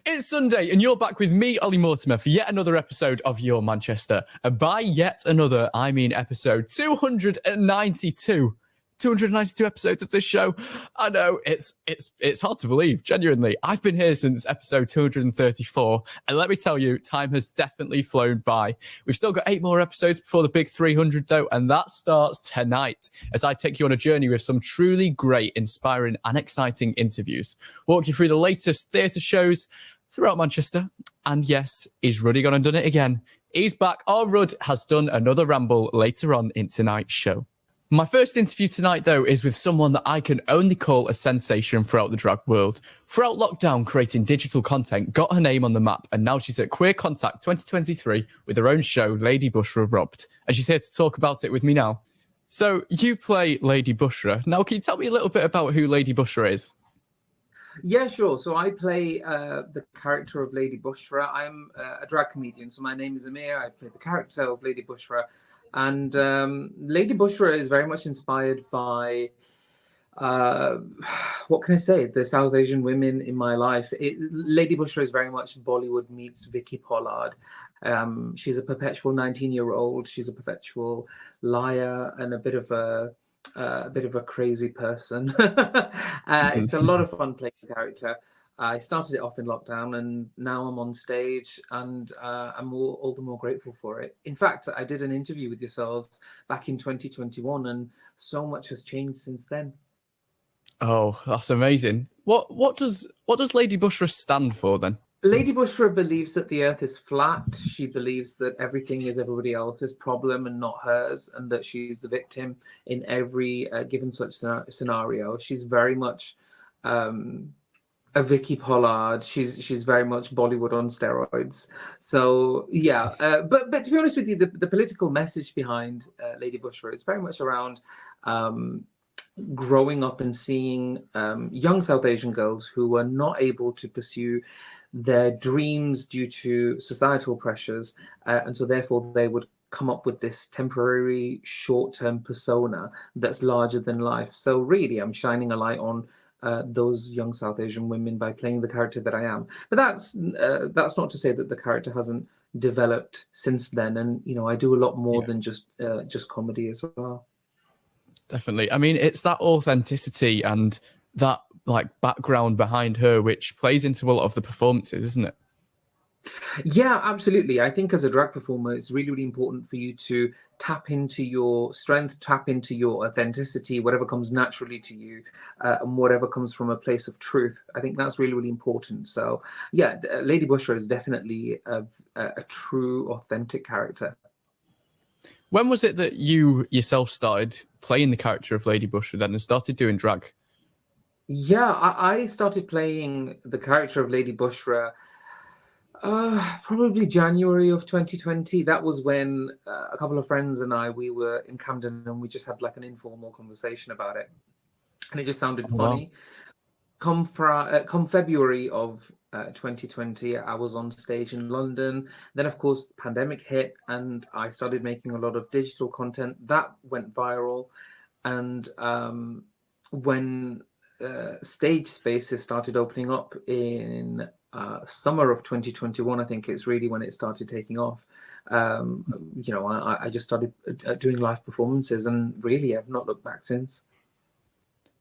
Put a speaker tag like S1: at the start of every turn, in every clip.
S1: It's Sunday, and you're back with me, Oli Mortimer, for yet another episode of Your Manchester. And by yet another, I mean episode 292. 292 episodes of this show. I know, it's hard to believe, genuinely. I've been here since episode 234, and let me tell you, time has definitely flown by. We've still got 8 more episodes before the big 300, though, and that starts tonight, as I take you on a journey with some truly great, inspiring, and exciting interviews. Walk you through the latest theatre shows throughout Manchester. And yes, is Ruddy gone and done it again? He's back. Our Rud has done another ramble later on in tonight's show. My first interview tonight, though, is with someone that I can only call a sensation throughout the drag world. Throughout lockdown, creating digital content got her name on the map, and now she's at Queer Contact 2023 with her own show, Lady Bushra Robbed. And she's here to talk about it with me now. So you play Lady Bushra. Now, can you tell me a little bit about who Lady Bushra is?
S2: Yeah, sure. So I play the character of Lady Bushra. I'm a drag comedian. So my name is Amir. I play the character of Lady Bushra. And Lady Bushra is very much inspired by, what can I say, the South Asian women in my life. Lady Bushra is very much Bollywood meets Vicky Pollard. She's a perpetual 19-year-old. She's a perpetual liar and a bit of a crazy person. It's a lot of fun playing the character. I started it off in lockdown, and now I'm on stage, and I'm all the more grateful for it. In fact, I did an interview with yourselves back in 2021, and so much has changed since then.
S1: Oh, that's amazing. What does Lady Bushra stand for then?
S2: Lady Bushra believes that the earth is flat. She believes that everything is everybody else's problem and not hers, and that she's the victim in every given such scenario. She's very much a Vicky Pollard. She's very much Bollywood on steroids. So yeah, but to be honest with you, the political message behind Lady Bushra is very much around growing up and seeing young South Asian girls who were not able to pursue their dreams due to societal pressures, and so therefore they would come up with this temporary short-term persona that's larger than life. So really, I'm shining a light on those young South Asian women by playing the character that I am. But that's not to say that the character hasn't developed since then, and I do a lot more than just comedy as well.
S1: Definitely. I mean, it's that authenticity and that background behind her which plays into a lot of the performances, isn't it?
S2: Yeah, absolutely. I think as a drag performer, it's really, really important for you to tap into your strength, tap into your authenticity, whatever comes naturally to you, and whatever comes from a place of truth. I think that's really, really important. So yeah, Lady Bushra is definitely a true, authentic character.
S1: When was it that you yourself started playing the character of Lady Bushra then and started doing drag?
S2: Yeah, I started playing the character of Lady Bushra probably January of 2020. That was when a couple of friends and we were in Camden, and we just had like an informal conversation about it, and it just sounded funny. Wow. Come February of 2020, I was on stage in London. Then of course the pandemic hit, and I started making a lot of digital content that went viral. And when stage spaces started opening up in summer of 2021, I think it's really when it started taking off. I just started doing live performances, and really I've not looked back since.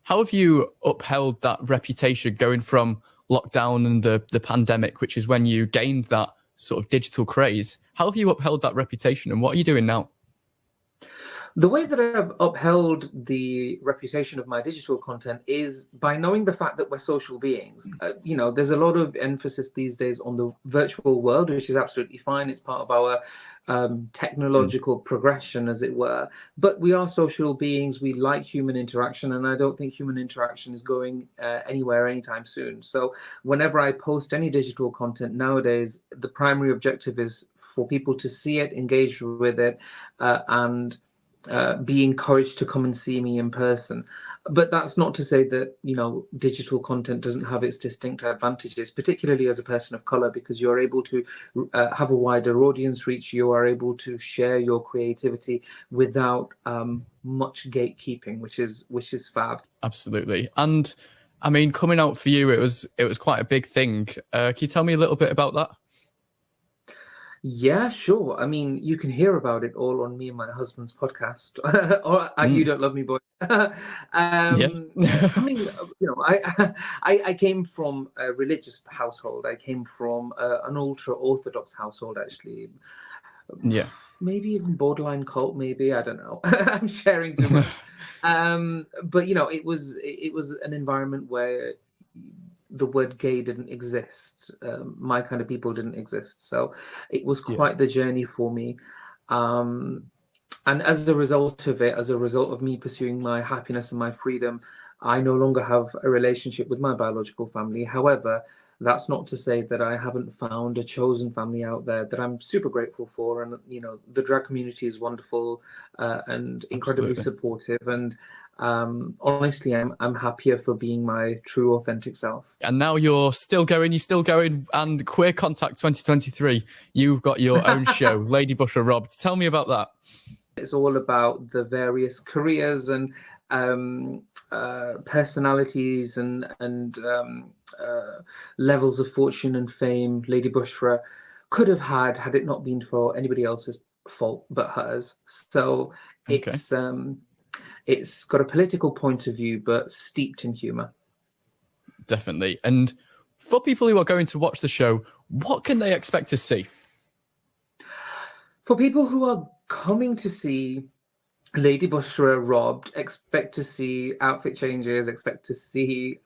S1: How have you upheld that reputation going from lockdown and the pandemic, which is when you gained that sort of digital craze? How have you upheld that reputation, and what are you doing now?
S2: The way that I've upheld the reputation of my digital content is by knowing the fact that we're social beings. There's a lot of emphasis these days on the virtual world, which is absolutely fine. It's part of our technological progression, as it were. But we are social beings. We like human interaction, and I don't think human interaction is going anywhere anytime soon. So whenever I post any digital content nowadays, the primary objective is for people to see it, engage with it, and be encouraged to come and see me in person. But that's not to say that, digital content doesn't have its distinct advantages, particularly as a person of color, because you're able to have a wider audience reach. You are able to share your creativity without much gatekeeping, which is fab.
S1: Absolutely. And I mean, coming out for you, it was quite a big thing. Can you tell me a little bit about that?
S2: Yeah, sure. I mean, you can hear about it all on me and my husband's podcast, or You Don't Love Me, Boy.
S1: Yes.
S2: I came from a religious household. I came from an ultra-Orthodox household, actually.
S1: Yeah.
S2: Maybe even borderline cult, maybe. I don't know. I'm sharing too much. But, it was an environment where the word gay didn't exist. My kind of people didn't exist. So it was quite the journey for me. And as a result of it, as a result of me pursuing my happiness and my freedom, I no longer have a relationship with my biological family. However, that's not to say that I haven't found a chosen family out there that I'm super grateful for. And, the drag community is wonderful and incredibly supportive. And honestly, I'm happier for being my true, authentic self.
S1: And now you're still going, and Queer Contact 2023, you've got your own show, Lady Bushra. Rob, tell me about that.
S2: It's all about the various careers and personalities and levels of fortune and fame Lady Bushra could have had it not been for anybody else's fault but hers. So it's got a political point of view, but steeped in humor.
S1: Definitely. And for people who are going to watch the show, what can they expect to see?
S2: For people who are coming to see Lady Bushra robbed, expect to see outfit changes, expect to see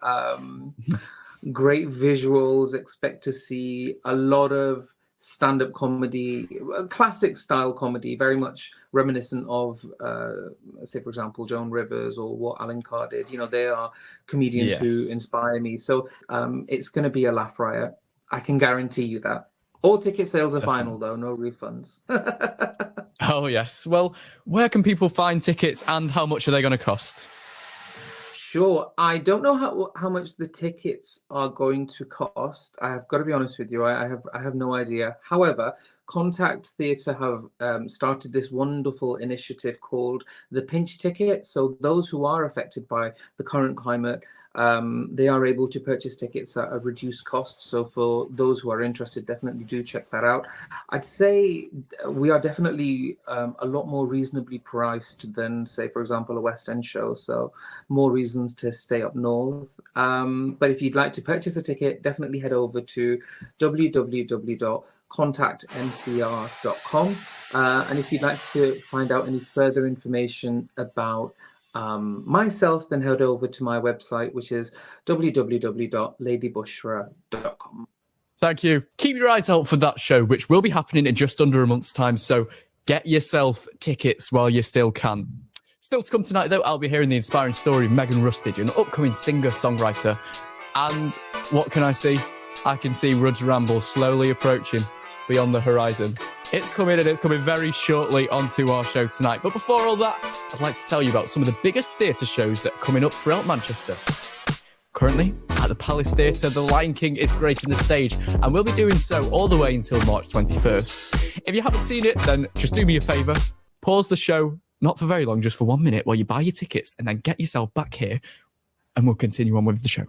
S2: great visuals, expect to see a lot of stand-up comedy, classic style comedy, very much reminiscent of, say, for example, Joan Rivers or what Alan Carr did. They are comedians who inspire me. So it's going to be a laugh riot. I can guarantee you that. All ticket sales are final, though. No refunds.
S1: Oh, yes. Well, where can people find tickets and how much are they going to cost?
S2: Sure. I don't know how much the tickets are going to cost. I have got to be honest with you. I have no idea. However, Contact Theatre have started this wonderful initiative called the Pinch Ticket. So those who are affected by the current climate, they are able to purchase tickets at a reduced cost. So for those who are interested, definitely do check that out. I'd say we are definitely a lot more reasonably priced than, say, for example, a West End show. So more reasons to stay up north. But if you'd like to purchase a ticket, definitely head over to www.contactmcr.com. And if you'd like to find out any further information about myself, then head over to my website, which is www.ladybushra.com.
S1: Thank you. Keep your eyes out for that show, which will be happening in just under a month's time. So get yourself tickets while you still can. Still to come tonight, though, I'll be hearing the inspiring story of Megan Rustage, an upcoming singer-songwriter. And what can I see? I can see Rudd's Ramble slowly approaching beyond the horizon. It's coming, and it's coming very shortly onto our show tonight. But before all that, I'd like to tell you about some of the biggest theatre shows that are coming up throughout Manchester. Currently, at the Palace Theatre, The Lion King is gracing the stage, and we'll be doing so all the way until March 21st. If you haven't seen it, then just do me a favour, pause the show, not for very long, just for 1 minute, while you buy your tickets, and then get yourself back here, and we'll continue on with the show.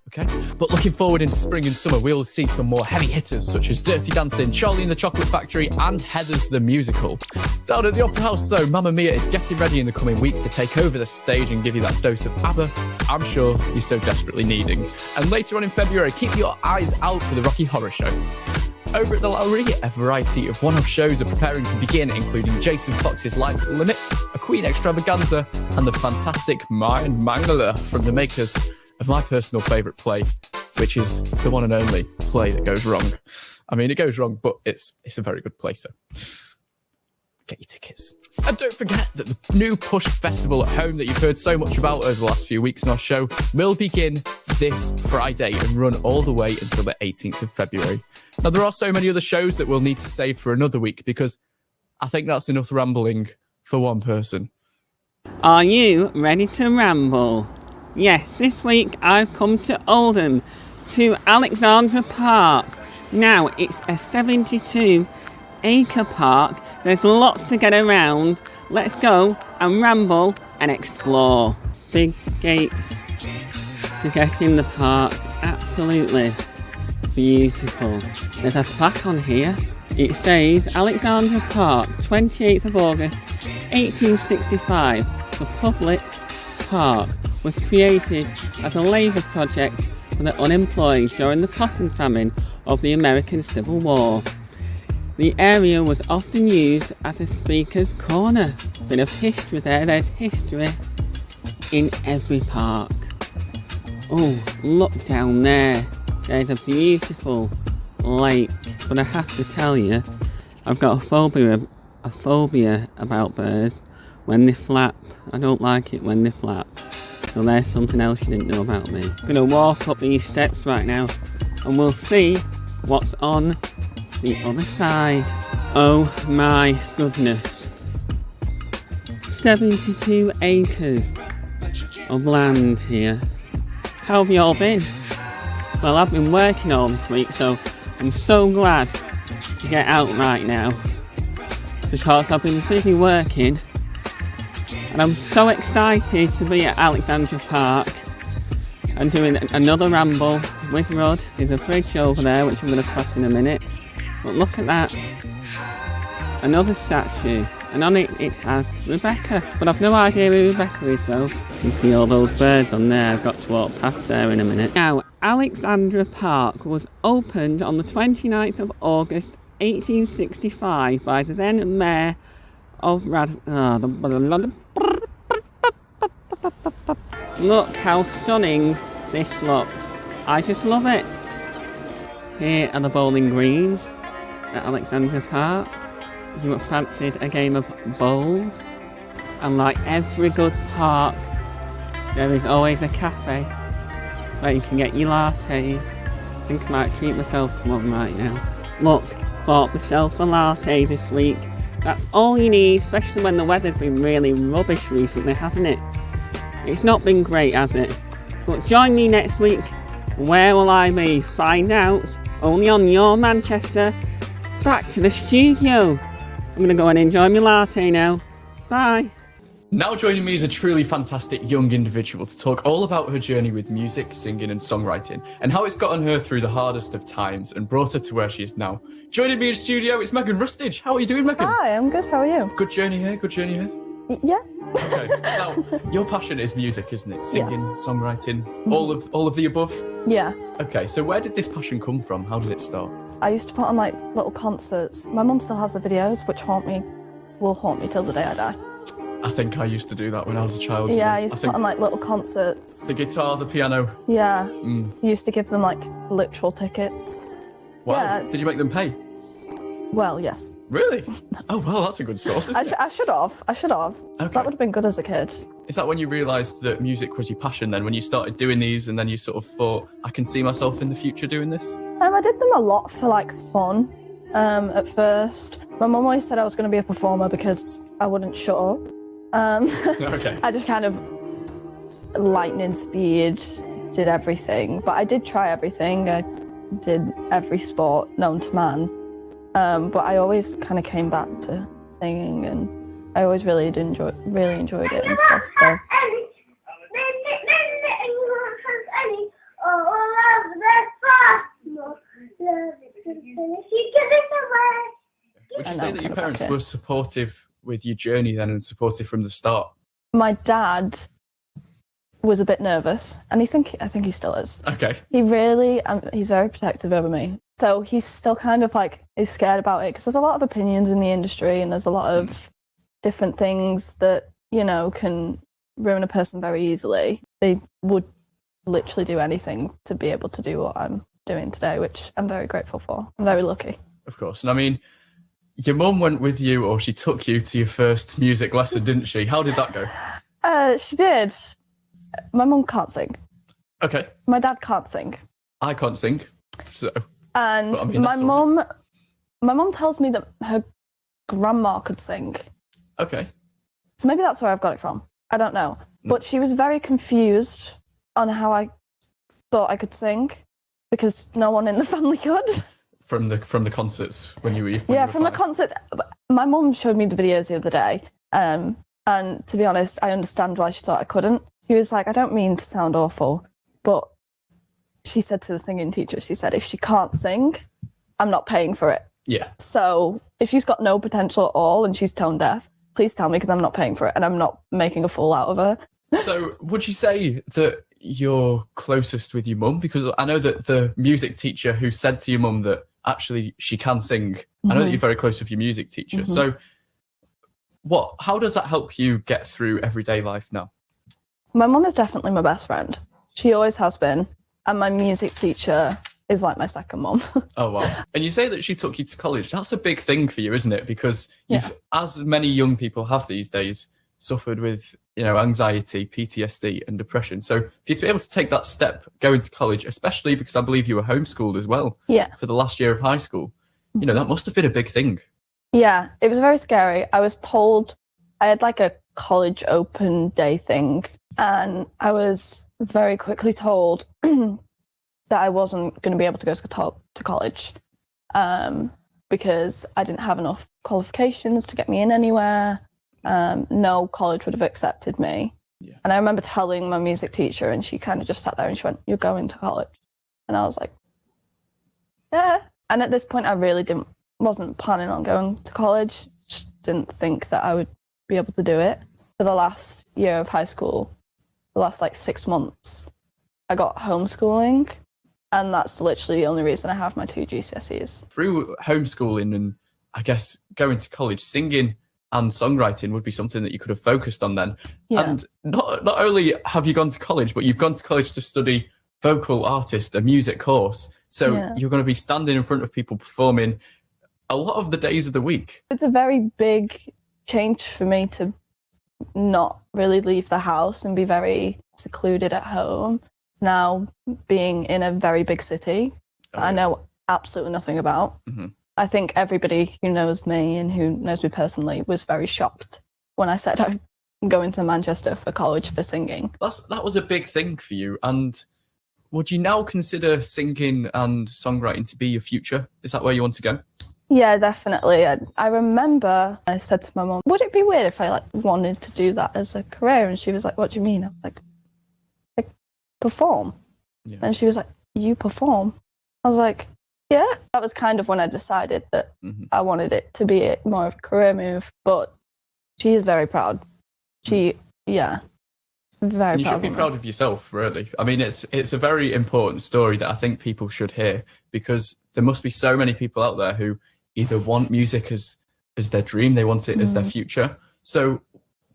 S1: Okay, but looking forward into spring and summer, we'll see some more heavy hitters such as Dirty Dancing, Charlie and the Chocolate Factory, and Heathers the Musical. Down at the Opera House, though, Mamma Mia is getting ready in the coming weeks to take over the stage and give you that dose of ABBA I'm sure you're so desperately needing. And later on in February, keep your eyes out for the Rocky Horror Show. Over at the Lowry, a variety of one-off shows are preparing to begin, including Jason Fox's Life Limit, a Queen Extravaganza, and the fantastic Mind Mangler from the makers of my personal favourite play, which is the one and only play that goes wrong. I mean, it goes wrong, but it's a very good play, so get your tickets. And don't forget that the new Push Festival at Home that you've heard so much about over the last few weeks in our show will begin this Friday and run all the way until the 18th of February. Now, there are so many other shows that we'll need to save for another week because I think that's enough rambling for one person.
S3: Are you ready to ramble? Yes, this week I've come to Oldham, to Alexandra Park. Now, it's a 72-acre park. There's lots to get around. Let's go and ramble and explore. Big gates to get in the park. Absolutely beautiful. There's a plaque on here. It says Alexandra Park, 28th of August, 1865. The public park was created as a labour project for the unemployed during the cotton famine of the American Civil War. The area was often used as a speaker's corner. Bit of history there. There's history in every park. Oh, look down there. There's a beautiful lake. But I have to tell you, I've got a phobia about birds. When they flap, I don't like it when they flap. So there's something else you didn't know about me. I'm gonna walk up these steps right now and we'll see what's on the other side. Oh my goodness. 72 acres of land here. How have you all been? Well, I've been working all this week, so I'm so glad to get out right now because I've been busy working. And I'm so excited to be at Alexandra Park and doing another ramble with Rod. There's a bridge over there which I'm going to cross in a minute. But look at that. Another statue. And on it, it has Rebecca. But I've no idea who Rebecca is though. You can see all those birds on there. I've got to walk past there in a minute. Now, Alexandra Park was opened on the 29th of August 1865 by the then Mayor of Look how stunning this looks. I just love it. Here are the bowling greens at Alexandra Park. If you fancied a game of bowls, and like every good park, there is always a cafe where you can get your latte. I think I might treat myself to one right now. Look, bought myself a latte this week. That's all you need, especially when the weather's been really rubbish recently, hasn't it? It's not been great, has it? But join me next week. Where will I be? Find out. Only on Your Manchester. Back to the studio. I'm going to go and enjoy my latte now. Bye.
S1: Now joining me is a truly fantastic young individual to talk all about her journey with music, singing and songwriting and how it's gotten her through the hardest of times and brought her to where she is now. Joining me in studio, it's Megan Rustage. How are you doing, Megan?
S4: Hi, I'm good. How are you?
S1: Good journey here, good journey here.
S4: Yeah.
S1: Okay. Now, your passion is music, isn't it? Singing, songwriting, all of the above?
S4: Yeah.
S1: Okay, so where did this passion come from? How did it start?
S4: I used to put on like little concerts. My mum still has the videos, which will haunt me till the day I die.
S1: I think I used to do that when I was a child.
S4: Yeah, I used to put on like little concerts.
S1: The guitar, the piano.
S4: Yeah. I used to give them like literal tickets.
S1: Wow.
S4: Yeah.
S1: Did you make them pay?
S4: Well, yes.
S1: Really? Oh, well, that's a good source, isn't it?
S4: I should have.
S1: Okay.
S4: That would have been good as a kid.
S1: Is that when you realised that music was your passion then, when you started doing these and then you sort of thought, I can see myself in the future doing this?
S4: I did them a lot for like fun at first. My mum always said I was going to be a performer because I wouldn't shut up.
S1: Okay.
S4: I just kind of lightning speed did everything, but I did try everything. I did every sport known to man. But I always kind of came back to singing, and I always really enjoyed it and stuff. So.
S1: you
S4: and
S1: say
S4: I'm
S1: that your
S4: kind of back
S1: parents
S4: here.
S1: were supportive with your journey then and supportive from the start?
S4: My dad was a bit nervous, and I think he still is.
S1: Okay.
S4: He really, he's very protective over me. So he's still kind of like, is scared about it because there's a lot of opinions in the industry and there's a lot of different things that, you know, can ruin a person very easily. They would literally do anything to be able to do what I'm doing today, which I'm very grateful for. I'm very lucky.
S1: Of course. And I mean, your mum went with you, or she took you to your first music lesson, didn't she? How did that go?
S4: She did. My mum can't sing.
S1: Okay.
S4: My dad can't sing.
S1: I can't sing, so.
S4: And
S1: But I mean,
S4: my
S1: that's all
S4: mum tells me that her grandma could sing.
S1: Okay.
S4: So maybe that's where I've got it from. I don't know. But she was very confused on how I thought I could sing because no one in the family could.
S1: From the concerts when you were
S4: From the concert. My mum showed me the videos the other day. And to be honest, I understand why she thought I couldn't. She was like, I don't mean to sound awful, but she said to the singing teacher, she said, if she can't sing, I'm not paying for it.
S1: Yeah.
S4: So if she's got no potential at all and she's tone deaf, please tell me because I'm not paying for it and I'm not making a fool out of her.
S1: So would you say that you're closest with your mum? Because I know that the music teacher who said to your mum that actually she can sing, I know that you're very close with your music teacher. So how does that help you get through everyday life now?
S4: My mum is definitely my best friend. She always has been. And my music teacher is like my second mum.
S1: Oh, wow. And you say that she took you to college. That's a big thing for you, isn't it? Because you've, as many young people have these days, suffered with, you know, anxiety, PTSD and depression. So for you to be able to take that step, going to college, especially because I believe you were homeschooled as well for the last year of high school, you know, that must have been a big thing. Yeah,
S4: it was very scary. I was told I had like a college open day thing, and I was very quickly told that I wasn't going to be able to go to college because I didn't have enough qualifications to get me in anywhere. No college would have accepted me. Yeah. And I remember telling my music teacher, and she kind of just sat there and she went, "You're going to college." And I was like, yeah. And at this point, I really wasn't planning on going to college. Just didn't think that I would be able to do it. For the last year of high school, the last like 6 months, I got homeschooling, and that's literally the only reason I have my 2 GCSEs.
S1: Through homeschooling and I guess going to college, singing and songwriting would be something that you could have focused on then. Yeah. And not only have you gone to college, but you've gone to college to study vocal artist, a music course. So you're going to be standing in front of people performing a lot of the days of the week. It's a very big change for me to not really leave the house and be very secluded at home. Now being in a very big city, I know absolutely nothing about. I think everybody who knows me and who knows me personally was very shocked when I said I'm going to Manchester for college for singing. That was a big thing for you. And would you now consider singing and songwriting to be your future? Is that where you want to go? Yeah, definitely. I remember I said to my mum, would it be weird if I wanted to do that as a career? And she was like, what do you mean? I was like perform. Yeah. And she was like, you perform? I was like, yeah. That was kind of when I decided that I wanted it to be more of a career move. But she is very proud. Very proud. You should be proud of yourself, really. I mean, it's a very important story that I think people should hear, because there must be so many people out there who either want music as their dream, they want it as their future. So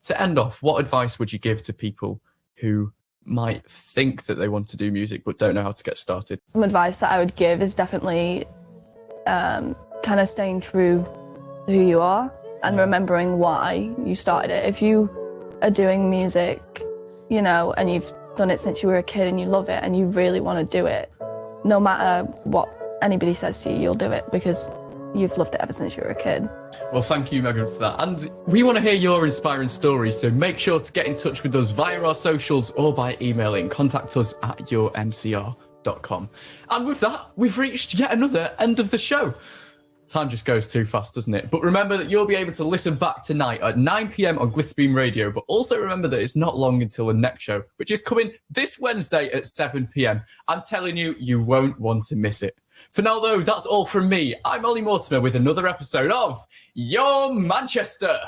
S1: to end off, what advice would you give to people who might think that they want to do music but don't know how to get started? Some advice that I would give is definitely kind of staying true to who you are and remembering why you started it. If you are doing music, you know, and you've done it since you were a kid and you love it and you really want to do it, no matter what anybody says to you, you'll do it because you've loved it ever since you were a kid. Well, thank you, Megan, for that. And we want to hear your inspiring stories, so make sure to get in touch with us via our socials or by emailing. Contact us at yourmcr.com. And with that, we've reached yet another end of the show. Time just goes too fast, doesn't it? But remember that you'll be able to listen back tonight at 9 p.m. on Glitterbeam Radio. But also remember that it's not long until the next show, which is coming this Wednesday at 7 p.m. I'm telling you, you won't want to miss it. For now, though, that's all from me. I'm Oli Mortimer with another episode of Your Manchester.